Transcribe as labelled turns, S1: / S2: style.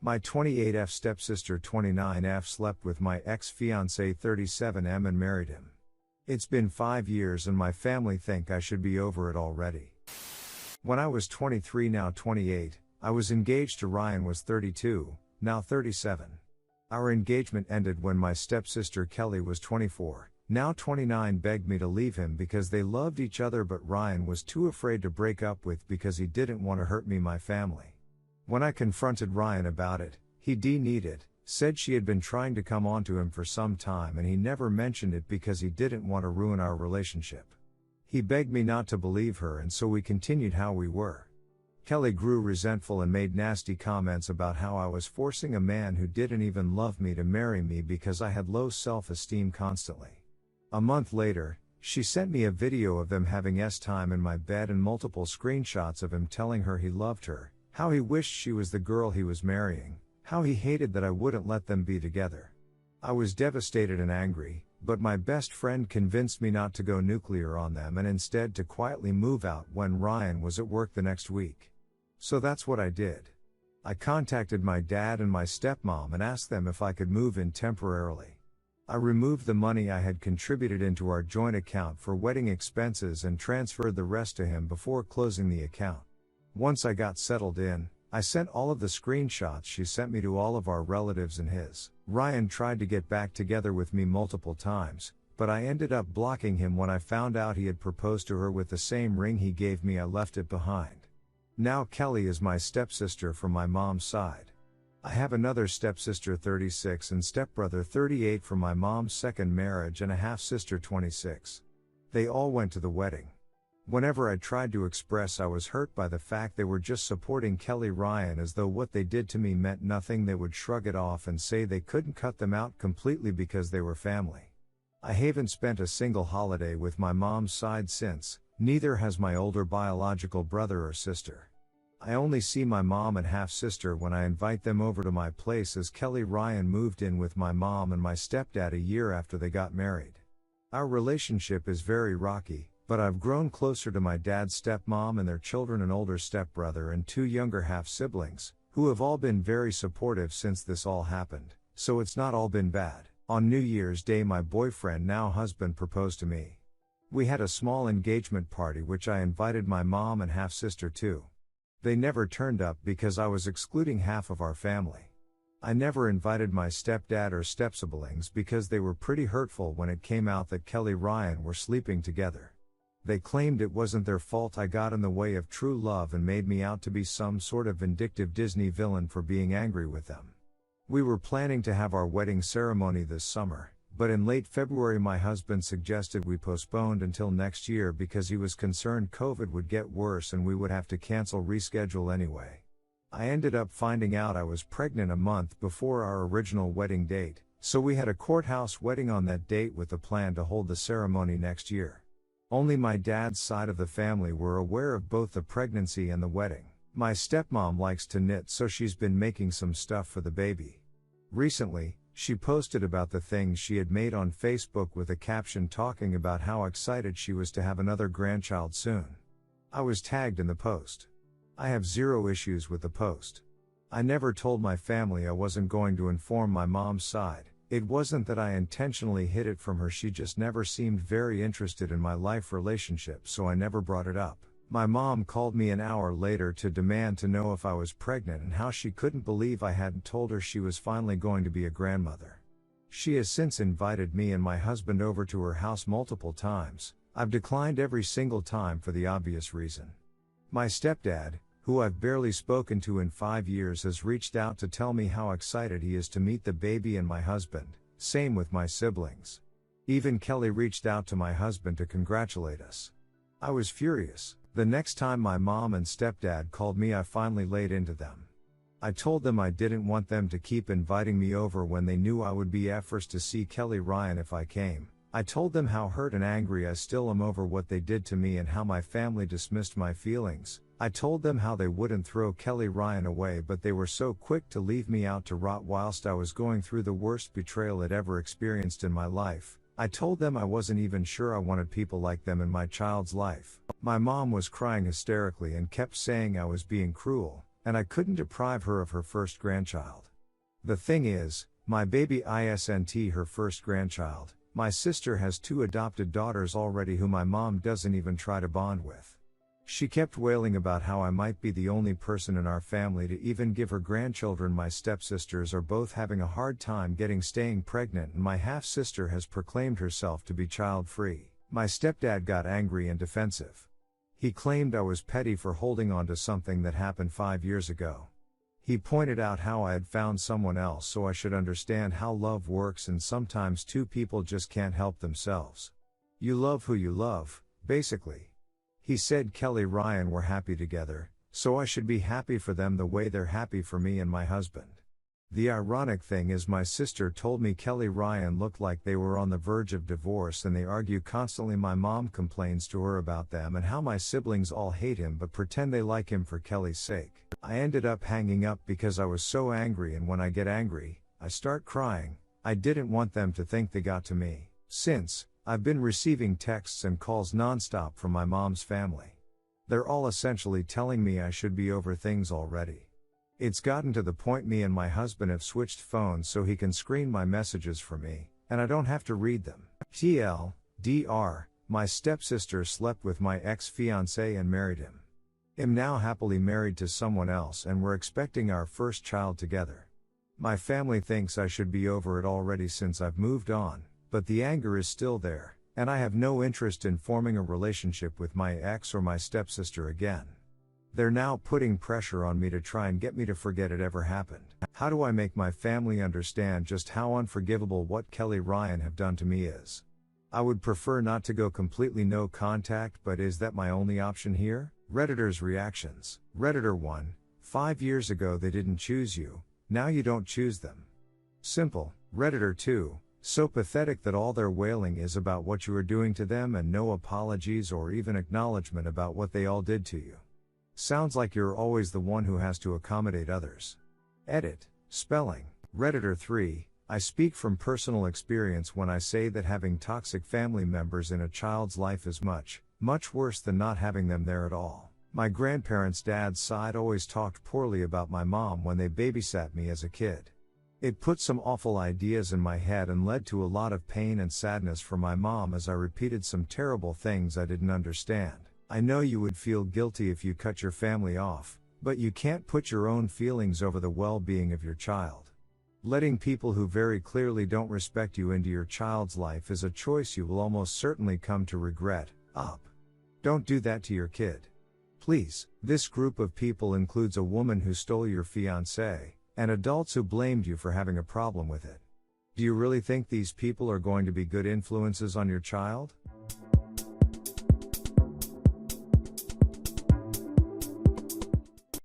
S1: My 28F stepsister 29F slept with my ex-fiancé 37M and married him. It's been 5 years and my family think I should be over it already. When I was 23, now 28, I was engaged to Ryan, was 32, now 37. Our engagement ended when my stepsister Kelly was 24, now 29, begged me to leave him because they loved each other, but Ryan was too afraid to break up with because he didn't want to hurt me, my family. When I confronted Ryan about it, he denied it, said she had been trying to come on to him for some time and he never mentioned it because he didn't want to ruin our relationship. He begged me not to believe her, and so we continued how we were. Kelly grew resentful and made nasty comments about how I was forcing a man who didn't even love me to marry me because I had low self-esteem constantly. A month later, she sent me a video of them having time in my bed and multiple screenshots of him telling her he loved her, how he wished she was the girl he was marrying, how he hated that I wouldn't let them be together. I was devastated and angry, but my best friend convinced me not to go nuclear on them and instead to quietly move out when Ryan was at work the next week. So that's what I did. I contacted my dad and my stepmom and asked them if I could move in temporarily. I removed the money I had contributed into our joint account for wedding expenses and transferred the rest to him before closing the account. Once I got settled in, I sent all of the screenshots she sent me to all of our relatives and his. Ryan tried to get back together with me multiple times, but I ended up blocking him when I found out he had proposed to her with the same ring he gave me. I left it behind. Now Kelly is my stepsister from my mom's side. I have another stepsister 36 and stepbrother 38 from my mom's second marriage and a half-sister 26. They all went to the wedding. Whenever I tried to express I was hurt by the fact they were just supporting Kelly Ryan as though what they did to me meant nothing, they would shrug it off and say they couldn't cut them out completely because they were family. I haven't spent a single holiday with my mom's side since, neither has my older biological brother or sister. I only see my mom and half-sister when I invite them over to my place, as Kelly Ryan moved in with my mom and my stepdad a year after they got married. Our relationship is very rocky, but I've grown closer to my dad's stepmom and their children, an older stepbrother and 2 younger half-siblings, who have all been very supportive since this all happened, so it's not all been bad. On New Year's Day my boyfriend, now husband, proposed to me. We had a small engagement party which I invited my mom and half-sister to. They never turned up because I was excluding half of our family. I never invited my stepdad or stepsiblings because they were pretty hurtful when it came out that Kelly Ryan were sleeping together. They claimed it wasn't their fault I got in the way of true love and made me out to be some sort of vindictive Disney villain for being angry with them. We were planning to have our wedding ceremony this summer, but in late February my husband suggested we postponed until next year because he was concerned COVID would get worse and we would have to reschedule anyway. I ended up finding out I was pregnant a month before our original wedding date, so we had a courthouse wedding on that date with the plan to hold the ceremony next year. Only my dad's side of the family were aware of both the pregnancy and the wedding. My stepmom likes to knit, so she's been making some stuff for the baby. Recently, she posted about the things she had made on Facebook with a caption talking about how excited she was to have another grandchild soon. I was tagged in the post. I have zero issues with the post. I never told my family I wasn't going to inform my mom's side. It wasn't that I intentionally hid it from her, she just never seemed very interested in my life relationship, so I never brought it up. My mom called me an hour later to demand to know if I was pregnant and how she couldn't believe I hadn't told her she was finally going to be a grandmother. She has since invited me and my husband over to her house multiple times. I've declined every single time for the obvious reason. My stepdad, who I've barely spoken to in 5 years, has reached out to tell me how excited he is to meet the baby and my husband, same with my siblings. Even Kelly reached out to my husband to congratulate us. I was furious. The next time my mom and stepdad called me, I finally laid into them. I told them I didn't want them to keep inviting me over when they knew I would be first to see Kelly Ryan if I came. I told them how hurt and angry I still am over what they did to me and how my family dismissed my feelings. I told them how they wouldn't throw Kelly Ryan away, but they were so quick to leave me out to rot whilst I was going through the worst betrayal I'd ever experienced in my life. I told them I wasn't even sure I wanted people like them in my child's life. My mom was crying hysterically and kept saying I was being cruel, and I couldn't deprive her of her first grandchild. The thing is, my baby isn't her first grandchild. My sister has 2 adopted daughters already who my mom doesn't even try to bond with. She kept wailing about how I might be the only person in our family to even give her grandchildren. My stepsisters are both having a hard time staying pregnant, and my half-sister has proclaimed herself to be child-free. My stepdad got angry and defensive. He claimed I was petty for holding on to something that happened 5 years ago. He pointed out how I had found someone else, so I should understand how love works, and sometimes 2 people just can't help themselves. You love who you love, basically. He said Kelly Ryan were happy together, so I should be happy for them the way they're happy for me and my husband. The ironic thing is my sister told me Kelly Ryan looked like they were on the verge of divorce and they argue constantly. My mom complains to her about them and how my siblings all hate him but pretend they like him for Kelly's sake. I ended up hanging up because I was so angry, and when I get angry, I start crying. I didn't want them to think they got to me. Since, I've been receiving texts and calls nonstop from my mom's family. They're all essentially telling me I should be over things already. It's gotten to the point me and my husband have switched phones so he can screen my messages for me, and I don't have to read them. TLDR, my stepsister slept with my ex-fiancé and married him. I'm now happily married to someone else and we're expecting our first child together. My family thinks I should be over it already since I've moved on, but the anger is still there, and I have no interest in forming a relationship with my ex or my stepsister again. They're now putting pressure on me to try and get me to forget it ever happened. How do I make my family understand just how unforgivable what Kelly Ryan have done to me is? I would prefer not to go completely no contact, but is that my only option here? Redditors' reactions. Redditor 1, 5 years ago they didn't choose you, now you don't choose them. Simple. Redditor 2, so pathetic that all their wailing is about what you are doing to them and no apologies or even acknowledgement about what they all did to you. Sounds like you're always the one who has to accommodate others. Edit. Spelling. Redditor 3, I speak from personal experience when I say that having toxic family members in a child's life is much, much worse than not having them there at all. My grandparents' dad's side always talked poorly about my mom when they babysat me as a kid. It put some awful ideas in my head and led to a lot of pain and sadness for my mom as I repeated some terrible things I didn't understand. I know you would feel guilty if you cut your family off, but you can't put your own feelings over the well-being of your child. Letting people who very clearly don't respect you into your child's life is a choice you will almost certainly come to regret. Don't do that to your kid. Please. This group of people includes a woman who stole your fiancé, and adults who blamed you for having a problem with it. Do you really think these people are going to be good influences on your child?